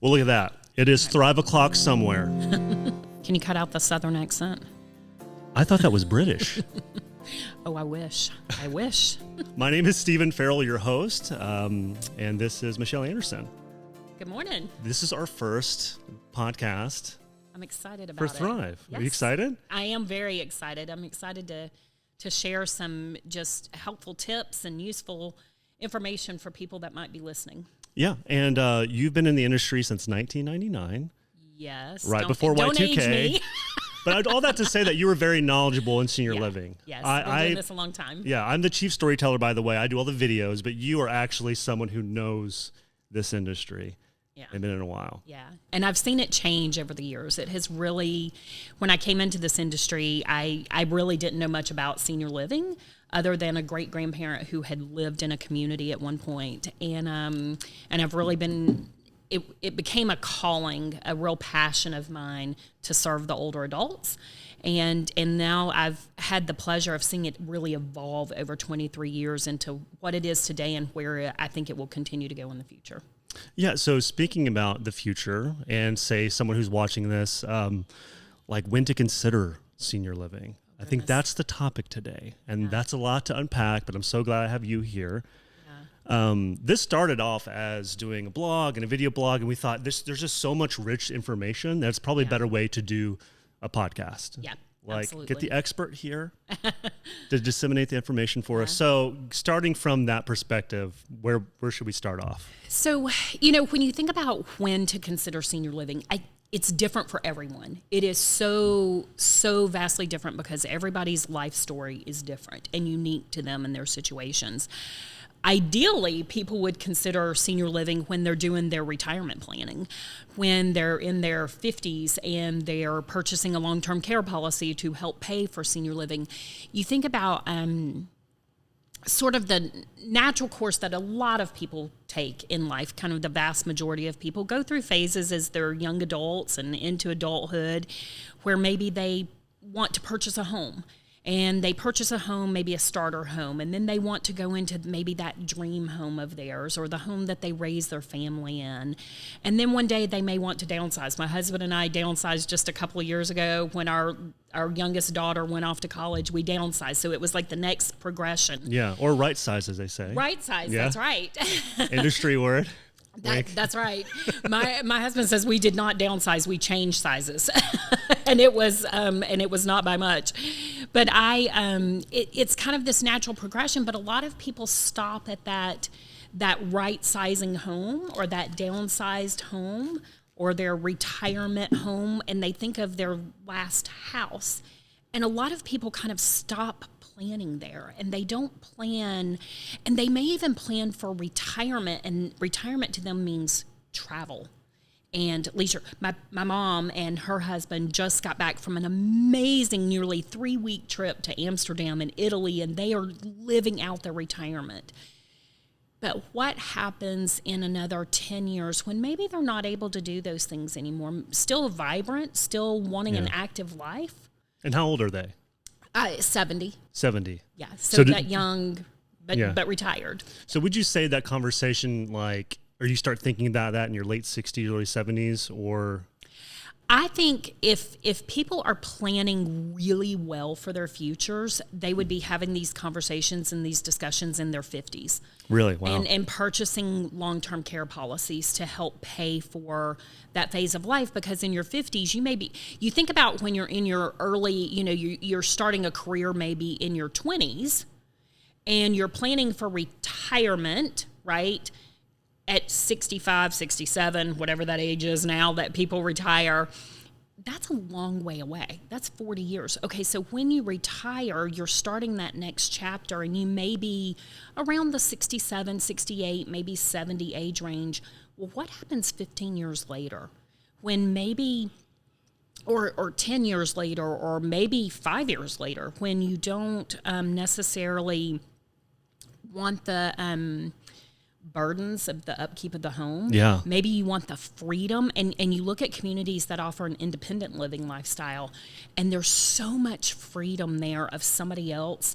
Well, look at that. It is Thrive O'Clock somewhere. Can you cut out the Southern accent? I thought that was British. Oh, I wish. I wish. My name is Stephen Farrell, your host, and this is Michelle Anderson. Good morning. This is our first podcast. I'm excited about for it. Thrive. Yes. Are you excited? I am very excited. I'm excited to share some just helpful tips and useful information for people that might be listening. Yeah, and you've been in the industry since 1999. Yes. Right before don't Y2K. Age me. But all that to say that you were very knowledgeable in senior living. Yes, I've been doing this a long time. Yeah, I'm the Chief Storyteller, by the way. I do all the videos, but you are actually someone who knows this industry. Yeah. I've been in a while. Yeah. And I've seen it change over the years. It has really, when I came into this industry, I really didn't know much about senior living other than a great grandparent who had lived in a community at one point. And I've really been, it became a calling, a real passion of mine to serve the older adults. And now I've had the pleasure of seeing it really evolve over 23 years into what it is today and where I think it will continue to go in the future. Yeah, so speaking about the future and say someone who's watching this, like when to consider senior living. I think that's the topic today, and that's a lot to unpack, but I'm so glad I have you here. Yeah. This started off as doing a blog and a video blog, and we thought there's just so much rich information that's probably a better way to do a podcast. Yeah. Like Absolutely. Get the expert here to disseminate the information for us. So starting from that perspective, where should we start off? So, when you think about when to consider senior living, it's different for everyone. It is so vastly different because everybody's life story is different and unique to them and their situations. Ideally, people would consider senior living when they're doing their retirement planning, when they're in their 50s and they're purchasing a long-term care policy to help pay for senior living. You think about sort of the natural course that a lot of people take in life, kind of the vast majority of people go through phases as they're young adults and into adulthood where maybe they want to purchase a home. And they purchase a home, maybe a starter home, and then they want to go into maybe that dream home of theirs or the home that they raise their family in. And then one day they may want to downsize. My husband and I downsized just a couple of years ago when our youngest daughter went off to college. We downsized, so it was like the next progression. Yeah, or right size, as they say. Right size, that's right. Industry word. That's right. My husband says we did not downsize; we changed sizes, and it was not by much. But it's kind of this natural progression. But a lot of people stop at that right sizing home or that downsized home or their retirement home, and they think of their last house. And a lot of people kind of stop planning there, and they don't plan, and they may even plan for retirement, and retirement to them means travel and leisure. My mom and her husband just got back from an amazing nearly 3-week trip to Amsterdam and Italy, and they are living out their retirement. But what happens in another 10 years when maybe they're not able to do those things anymore, still vibrant, still wanting an active life? And how old are they? 70. 70. Yeah, so that young, but retired. So would you say that conversation, or you start thinking about that in your late 60s, early 70s, or? I think if people are planning really well for their futures, they would be having these conversations and these discussions in their 50s. Really? Wow. And purchasing long-term care policies to help pay for that phase of life, because in your 50s, you think about when you're in your early, you're starting a career maybe in your 20s, and you're planning for retirement, right? At 65, 67, whatever that age is now that people retire, that's a long way away. That's 40 years. Okay, so when you retire, you're starting that next chapter, and you may be around the 67, 68, maybe 70 age range. Well, what happens 15 years later when maybe, or 10 years later, or maybe 5 years later, when you don't necessarily want the burdens of the upkeep of the home. Yeah. Maybe you want the freedom, and you look at communities that offer an independent living lifestyle, and there's so much freedom there of somebody else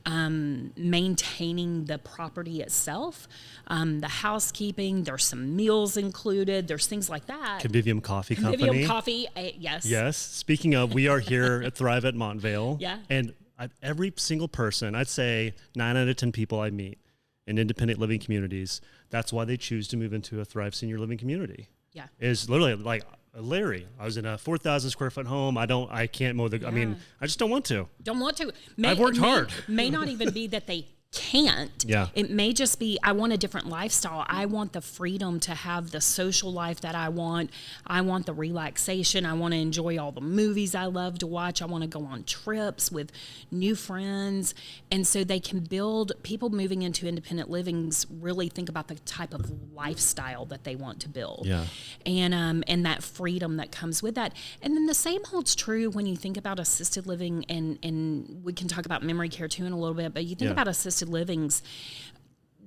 maintaining the property itself, the housekeeping. There's some meals included. There's things like that. Convivium Coffee Company. Convivium Coffee, yes. Yes. Speaking of, we are here at Thrive at Montvale. Yeah. And every single person, I'd say 9 out of 10 people I meet in independent living communities, that's why they choose to move into a Thrive Senior Living community. Yeah. Is literally like, Larry, I was in a 4,000 square foot home. I can't mow the, I mean, I just don't want to. Don't want to. I've worked hard. May not even be that they can't. Yeah. It may just be, I want a different lifestyle. I want the freedom to have the social life that I want. I want the relaxation. I want to enjoy all the movies I love to watch. I want to go on trips with new friends. And so they can build, people moving into independent livings really think about the type of lifestyle that they want to build. Yeah. And that freedom that comes with that. And then the same holds true when you think about assisted living, and we can talk about memory care too in a little bit, but you think about assisted livings,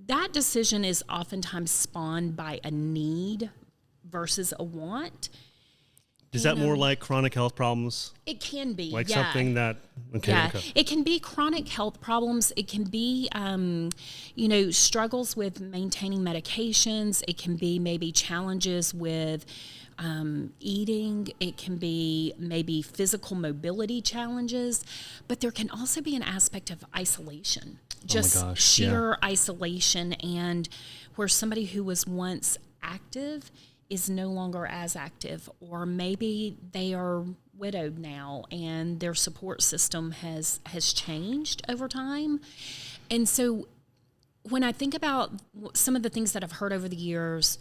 that decision is oftentimes spawned by a need versus a want. Is that more like chronic health problems? It can be, like something that, okay. It can be chronic health problems. It can be, struggles with maintaining medications. It can be maybe challenges with eating. It can be maybe physical mobility challenges, but there can also be an aspect of isolation, just sheer isolation, and where somebody who was once active is no longer as active, or maybe they are widowed now and their support system has changed over time. And so when I think about some of the things that I've heard over the years,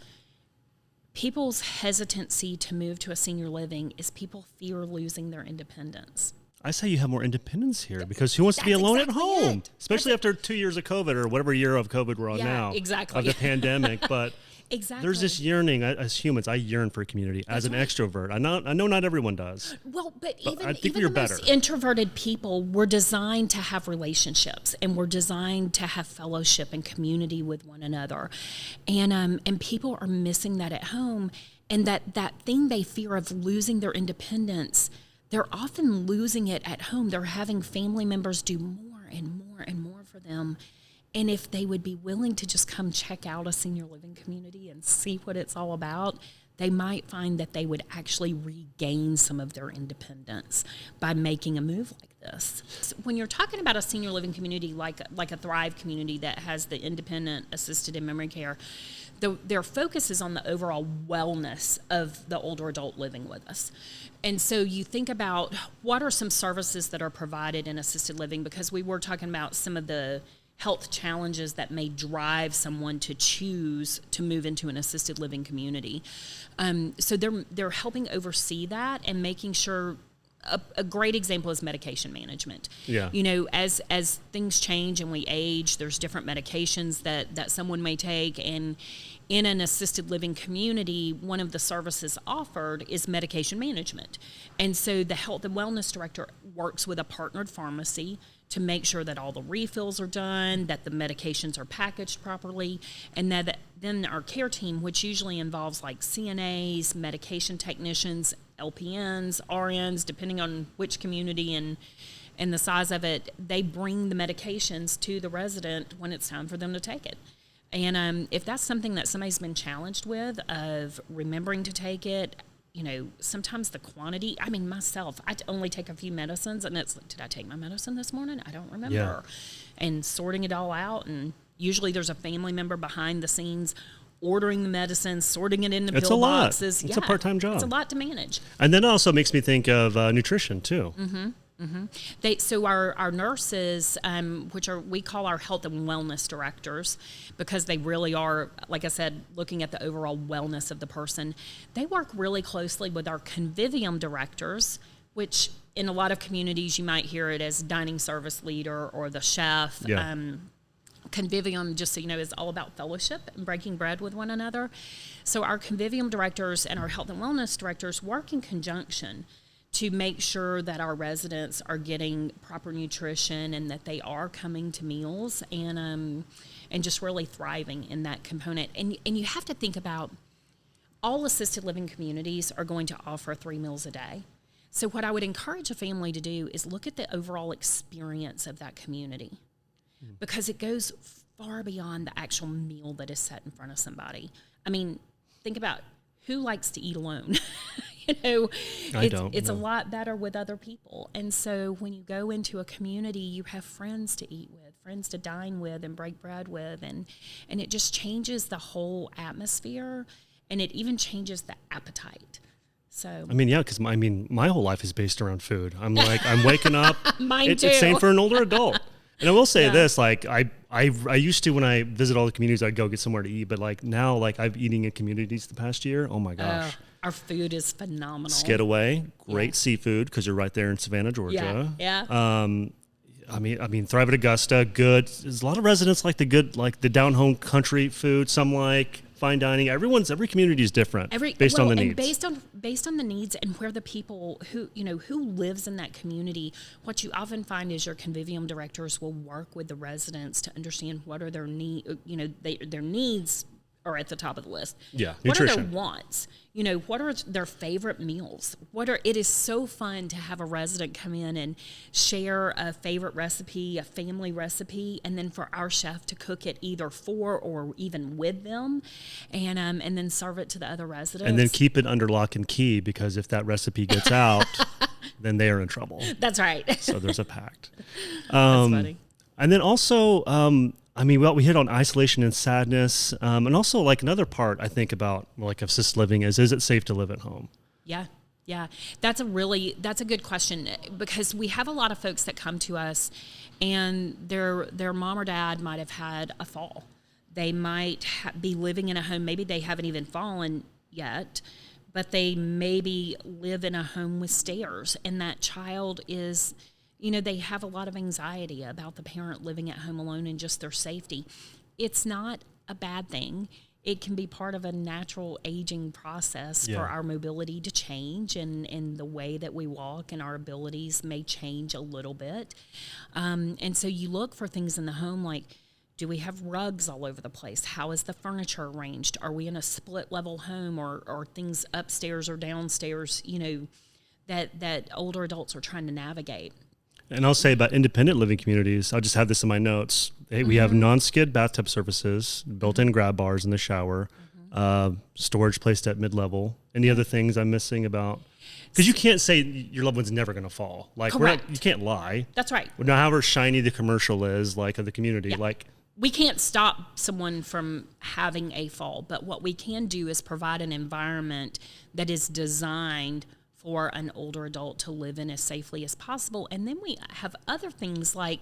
people's hesitancy to move to a senior living is people fear losing their independence. I say you have more independence here, because who wants to be alone at home, especially after 2 years of COVID, or whatever year of COVID we're on now, of the pandemic. But there's this yearning as humans. I yearn for a community as an extrovert. I know not everyone does. Well, but I think even we're the better. most introverted people were designed to have relationships, and we're designed to have fellowship and community with one another, and people are missing that at home, and that thing they fear of losing their independence, they're often losing it at home. They're having family members do more and more and more for them. And if they would be willing to just come check out a senior living community and see what it's all about, they might find that they would actually regain some of their independence by making a move like this. So when you're talking about a senior living community like a Thrive community that has the independent, assisted, and memory care, their focus is on the overall wellness of the older adult living with us. And so you think about what are some services that are provided in assisted living, because we were talking about some of the health challenges that may drive someone to choose to move into an assisted living community. So they're helping oversee that and making sure. A great example is medication management. Yeah. As things change and we age, there's different medications that someone may take, and in an assisted living community, one of the services offered is medication management. And so the health and wellness director works with a partnered pharmacy to make sure that all the refills are done, that the medications are packaged properly, and that then our care team, which usually involves like CNAs, medication technicians, LPNs, RNs, depending on which community and the size of it, they bring the medications to the resident when it's time for them to take it. And if that's something that somebody's been challenged with, of remembering to take it, sometimes the quantity, myself, I only take a few medicines, and it's like, did I take my medicine this morning? I don't remember. Yeah. And sorting it all out, and usually there's a family member behind the scenes ordering the medicine, sorting it into pill boxes. It's a part-time job. It's a lot to manage. And then it also makes me think of nutrition too. Mm-hmm. Mm-hmm. So our nurses, we call our health and wellness directors, because they really are, like I said, looking at the overall wellness of the person. They work really closely with our convivium directors, which in a lot of communities you might hear it as dining service leader or the chef. Yeah. Convivium, just so you know, is all about fellowship and breaking bread with one another. So our convivium directors and our health and wellness directors work in conjunction to make sure that our residents are getting proper nutrition and that they are coming to meals and just really thriving in that component. And you have to think about, all assisted living communities are going to offer 3 meals a day. So what I would encourage a family to do is look at the overall experience of that community. because it goes far beyond the actual meal that is set in front of somebody. I mean, think about who likes to eat alone. It's a lot better with other people. And so when you go into a community, you have friends to eat with, friends to dine with and break bread with, and it just changes the whole atmosphere, and it even changes the appetite. So I mean, yeah, because my whole life is based around food. I'm waking up. Mine too. It's same for an older adult. And I will say this, like I used to, when I visit all the communities, I'd go get somewhere to eat. But like now, like I've eating in communities the past year. Oh my gosh. Our food is phenomenal. Skidaway, great seafood because you're right there in Savannah, Georgia. Yeah. I mean, Thrive at Augusta, good. There's a lot of residents like the down home country food. Some like fine dining. Every community is different based on the needs. Based on the needs and where the people who lives in that community. What you often find is your convivium directors will work with the residents to understand what are their their needs are at the top of the list. Yeah, what nutrition. are their wants? What are their favorite meals? It is so fun to have a resident come in and share a favorite recipe, a family recipe, and then for our chef to cook it either for or even with them, and then serve it to the other residents. And then keep it under lock and key, because if that recipe gets out, then they are in trouble. That's right. So there's a pact. That's funny. And then also, we hit on isolation and sadness, and also like another part I think about like assisted living is it safe to live at home? Yeah. That's a good question, because we have a lot of folks that come to us and their mom or dad might have had a fall. They might be living in a home, maybe they haven't even fallen yet, but they maybe live in a home with stairs, and that child is, they have a lot of anxiety about the parent living at home alone and just their safety. It's not a bad thing. It can be part of a natural aging process for our mobility to change, and the way that we walk and our abilities may change a little bit. And so you look for things in the home like, do we have rugs all over the place? How is the furniture arranged? Are we in a split level home, or things upstairs or downstairs, that older adults are trying to navigate? And I'll say about independent living communities, I'll just have this in my notes. We have non-skid bathtub surfaces, built-in grab bars in the shower, storage placed at mid-level. Any other things I'm missing about? Because you can't say your loved one's never going to fall. Like, you can't lie. That's right. Now, however shiny the commercial is, like, of the community, we can't stop someone from having a fall, but what we can do is provide an environment that is designed for an older adult to live in as safely as possible. And then we have other things like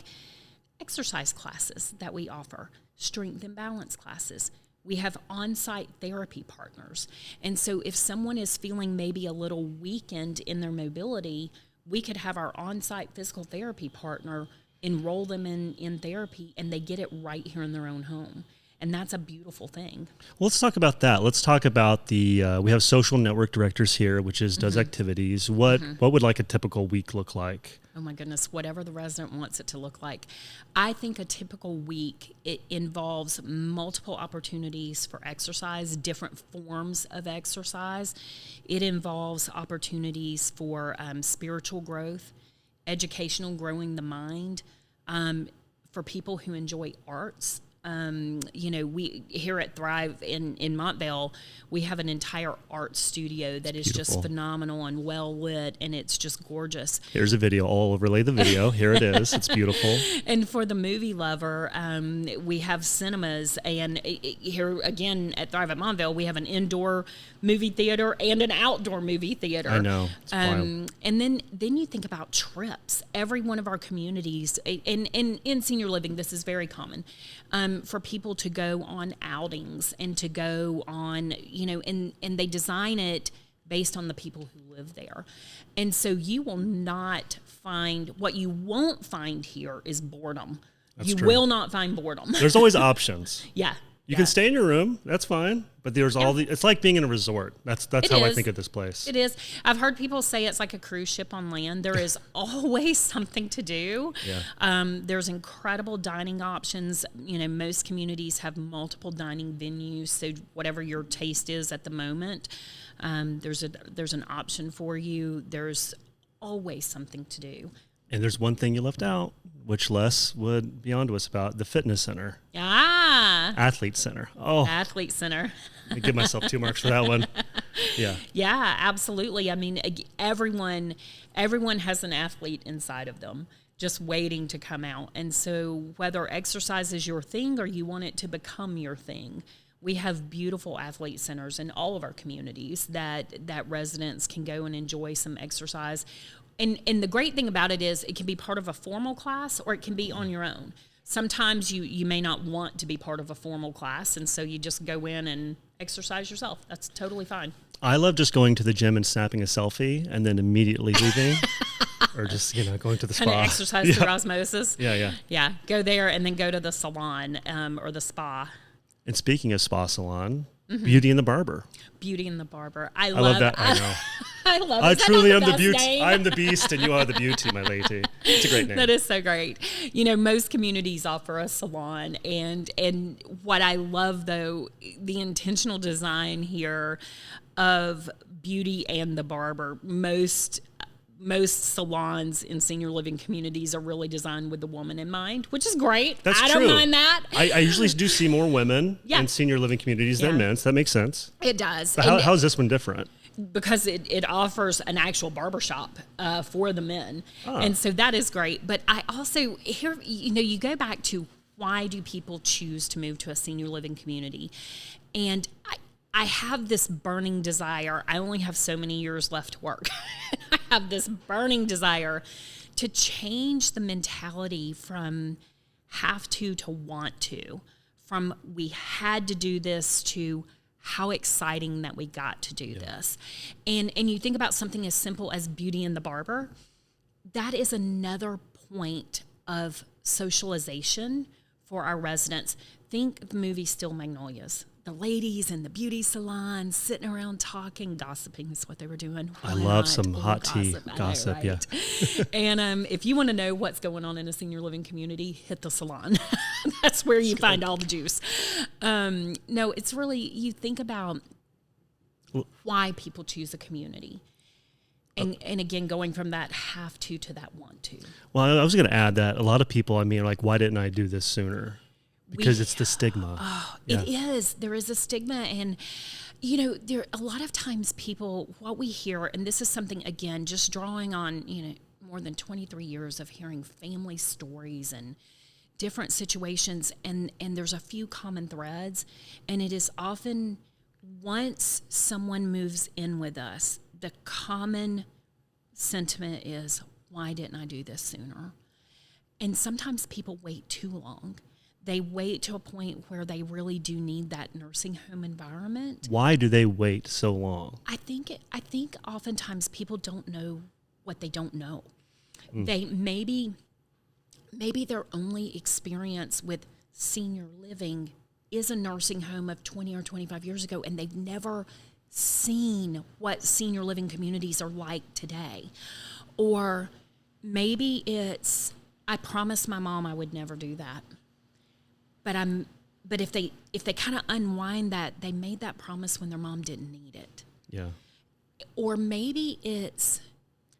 exercise classes that we offer, strength and balance classes. We have on-site therapy partners. And so if someone is feeling maybe a little weakened in their mobility, we could have our on-site physical therapy partner enroll them in therapy, and they get it right here in their own home. And that's a beautiful thing. Well, let's talk about that. Let's talk about we have social network directors here, which does activities. What would like a typical week look like? Oh my goodness, whatever the resident wants it to look like. I think a typical week, it involves multiple opportunities for exercise, different forms of exercise. It involves opportunities for spiritual growth, educational, growing the mind, for people who enjoy arts. We here at Thrive in Montvale, we have an entire art studio that is just phenomenal and well lit, and it's just gorgeous. Here's a video. I'll overlay the video. Here it is. It's beautiful. And for the movie lover, we have cinemas, and here again at Thrive at Montvale, we have an indoor movie theater and an outdoor movie theater. I know. It's wild. And then you think about trips. Every one of our communities, and in senior living, this is very common. For people to go on outings and to go on, and they design it based on the people who live there. And so you will not find, what you won't find here is boredom. That's true. Will not find boredom. There's always options. Yeah. You can stay in your room, that's fine. But there's it's like being in a resort. That's how I think of this place. It is. I've heard people say it's like a cruise ship on land. There is always something to do. Yeah. There's incredible dining options. Most communities have multiple dining venues. So whatever your taste is at the moment, there's an option for you. There's always something to do. And there's one thing you left out, which Les would be on to us about, the fitness center. Athlete center. Oh, Athlete center. I give myself 2 marks for that one. Yeah. Yeah, absolutely. I mean, everyone has an athlete inside of them just waiting to come out. And so whether exercise is your thing or you want it to become your thing, we have beautiful athlete centers in all of our communities that residents can go and enjoy some exercise. And the great thing about it is it can be part of a formal class or it can be on your own. Sometimes you may not want to be part of a formal class, and so you just go in and exercise yourself. That's totally fine. I love just going to the gym and snapping a selfie and then immediately leaving. Or just, going to the spa. Kind of exercise through osmosis. Yeah. Yeah, go there and then go to the salon or the spa. And speaking of spa salon, Beauty and the Barber. Beauty and the Barber. I love that. I know. I love it. I truly am the beauty. beauty. I'm the beast and you are the beauty, my lady. It's a great name. That is so great. Most communities offer a salon, and what I love, though, the intentional design here of Beauty and the Barber. Most salons in senior living communities are really designed with the woman in mind, which is great. That's I true. don't mind that. I usually do see more women in senior living communities than men, so that makes sense. It does. But how is this one different? Because it offers an actual barbershop for the men. And so that is great. But I also, here, you go back to why do people choose to move to a senior living community? And I have this burning desire. I only have so many years left to work. I have this burning desire to change the mentality from have to want to, from we had to do this to how exciting that we got to do this. And you think about something as simple as Beauty and the Barber, that is another point of socialization for our residents. Think the movie Still Magnolias. The ladies in the beauty salon sitting around talking, gossiping is what they were doing. I love some hot tea gossip, right? Yeah. And if you want to know what's going on in a senior living community, hit the salon. That's where you find all the juice. No, it's really, you think about why people choose a community. And again, going from that have to that want to. Well, I was going to add that a lot of people, are like, why didn't I do this sooner? Because it's the stigma. Oh, yeah. It is. There is a stigma. And, there a lot of times people, what we hear, and this is something, again, just drawing on, more than 23 years of hearing family stories and different situations, and there's a few common threads. And it is often once someone moves in with us, the common sentiment is, why didn't I do this sooner? And sometimes people wait too long. They wait to a point where they really do need that nursing home environment. Why do they wait so long? I think oftentimes people don't know what they don't know. They maybe their only experience with senior living is a nursing home of 20 or 25 years ago, and they've never seen what senior living communities are like today. Or maybe it's, I promised my mom I would never do that. But if they kind of unwind that, they made that promise when their mom didn't need it. Yeah. Or maybe it's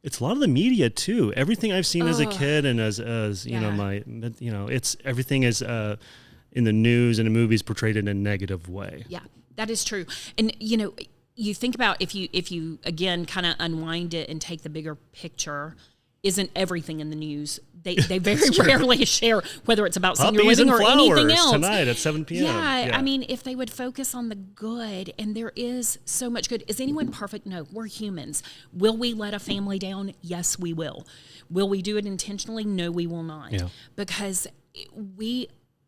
a lot of the media too. Everything I've seen as a kid and as it's everything is in the news and the movies portrayed in a negative way. Yeah, that is true. And you think about if you again kind of unwind it and take the bigger picture, isn't everything in the news? They very rarely share whether it's about senior living or anything else. Tonight at 7 p.m. Yeah, I mean, if they would focus on the good, and there is so much good. Is anyone perfect? No, we're humans. Will we let a family down? Yes, we will. Will we do it intentionally? No, we will not. Yeah. Because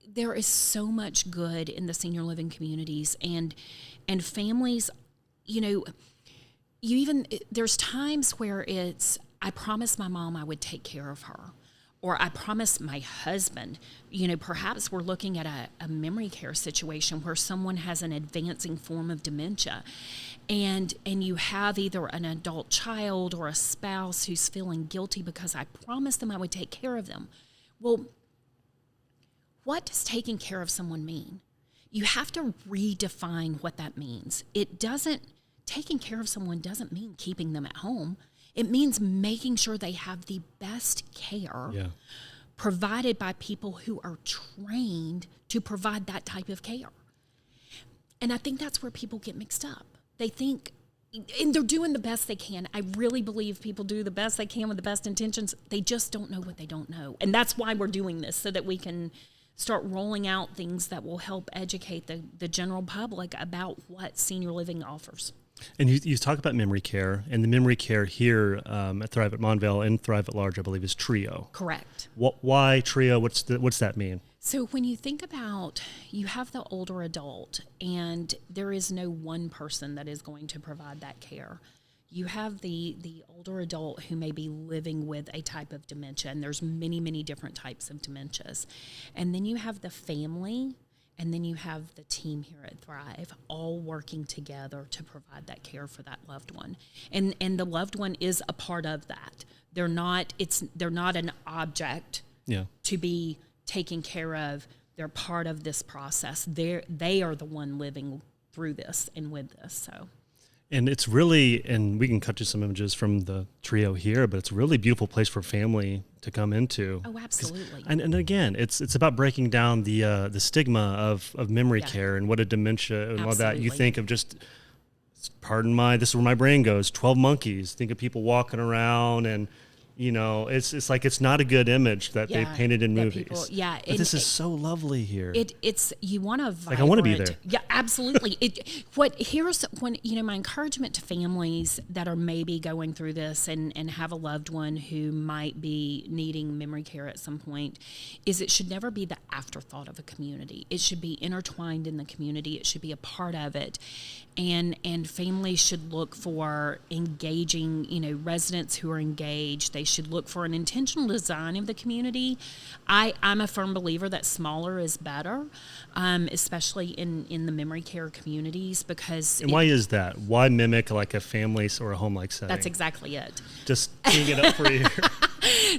there is so much good in the senior living communities and families. There's times where it's, I promised my mom I would take care of her. Or I promised my husband, perhaps we're looking at a memory care situation where someone has an advancing form of dementia and you have either an adult child or a spouse who's feeling guilty because I promised them I would take care of them. Well, what does taking care of someone mean? You have to redefine what that means. Taking care of someone doesn't mean keeping them at home. It means making sure they have the best care provided by people who are trained to provide that type of care. And I think that's where people get mixed up. They think, and they're doing the best they can. I really believe people do the best they can with the best intentions. They just don't know what they don't know. And that's why we're doing this, so that we can start rolling out things that will help educate the general public about what senior living offers. And you talk about memory care, and the memory care here at Thrive at Montvale and Thrive at Large, I believe, is TRIO. Correct. Why TRIO? What's that mean? So when you think about, you have the older adult, and there is no one person that is going to provide that care. You have the older adult who may be living with a type of dementia, and there's many, many different types of dementias. And then you have the family, and then you have the team here at Thrive, all working together to provide that care for that loved one. And the loved one is a part of that. They're not an object to be taken care of. They're part of this process. They are the one living through this and with this. So, and it's really, and we can cut to some images from the TRIO here, but it's a really beautiful place for family to come into. Oh, absolutely. And again, it's about breaking down the stigma of memory care and what a dementia and all that. You think of just, this is where my brain goes, 12 monkeys. Think of people walking around, and it's like, it's not a good image that they painted in movies. But this is so lovely here. It's you want to vibrant. Like, I want to be there. Yeah, absolutely. My encouragement to families that are maybe going through this and have a loved one who might be needing memory care at some point is it should never be the afterthought of a community. It should be intertwined in the community. It should be a part of it. And families should look for engaging, residents who are engaged. They should look for an intentional design of the community. I'm a firm believer that smaller is better, especially in the memory care communities, because... And why is that? Why mimic like a family or a home-like setting? That's exactly it. Just teeing it up for you.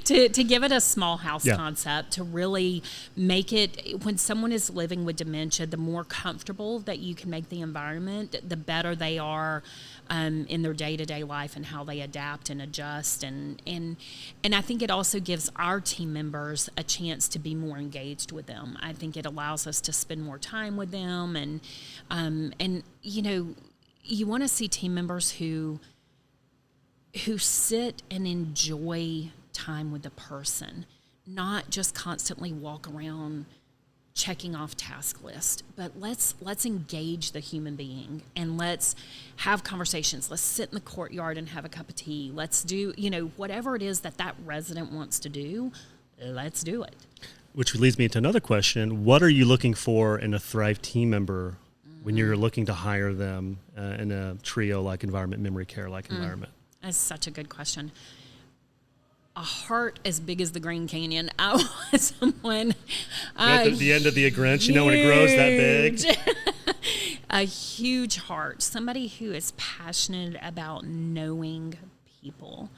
To give it a small house concept, to really make it, when someone is living with dementia, the more comfortable that you can make the environment, the better they are in their day-to-day life and how they adapt and adjust. And I think it also gives our team members a chance to be more engaged with them. I think it allows us to spend more time with them. And you want to see team members who sit and enjoy time with the person, not just constantly walk around checking off task list, but let's engage the human being, and let's have conversations. Let's sit in the courtyard and have a cup of tea. Let's do, whatever it is that resident wants to do, let's do it. Which leads me to another question. What are you looking for in a Thrive team member when you're looking to hire them in a TRIO-like environment, memory care-like environment? That's such a good question. A heart as big as the Grand Canyon. I want someone... At the end of the Grinch, when it grows that big? A huge heart. Somebody who is passionate about knowing people.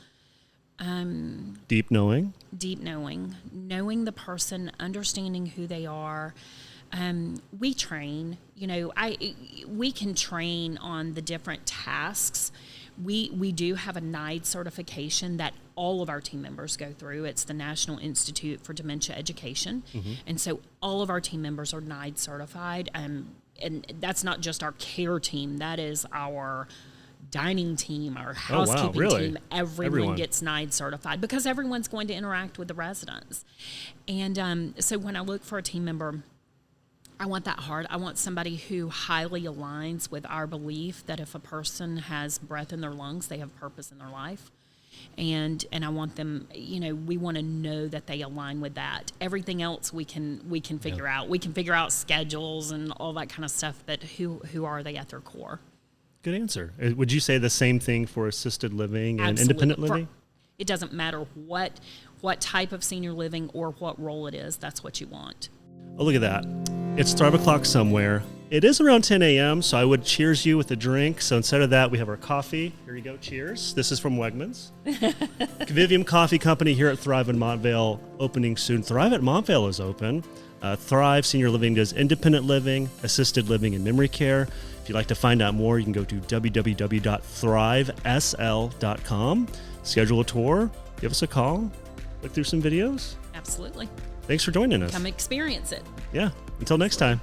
Deep knowing? Deep knowing. Knowing the person, understanding who they are. We train. We can train on the different tasks. We do have a NIDE certification that all of our team members go through. It's the National Institute for Dementia Education. Mm-hmm. And so all of our team members are NIDE certified. And that's not just our care team. That is our dining team, our housekeeping team. Everyone gets NIDE certified because everyone's going to interact with the residents. And so when I look for a team member, I want that heart. I want somebody who highly aligns with our belief that if a person has breath in their lungs, they have purpose in their life. And I want them, we want to know that they align with that. Everything else we can figure out. We can figure out schedules and all that kind of stuff, but who are they at their core? Good answer. Would you say the same thing for assisted living and independent living? It doesn't matter what type of senior living or what role it is. That's what you want. Oh, look at that. It's 5 o'clock somewhere. It is around 10 a.m., so I would cheers you with a drink. So instead of that, we have our coffee. Here you go. Cheers. This is from Wegmans. Convivium Coffee Company here at Thrive in Montvale, opening soon. Thrive at Montvale is open. Thrive Senior Living does independent living, assisted living, and memory care. If you'd like to find out more, you can go to www.thrivesl.com, schedule a tour, give us a call, look through some videos. Absolutely. Thanks for joining us. Come experience it. Yeah. Until next time.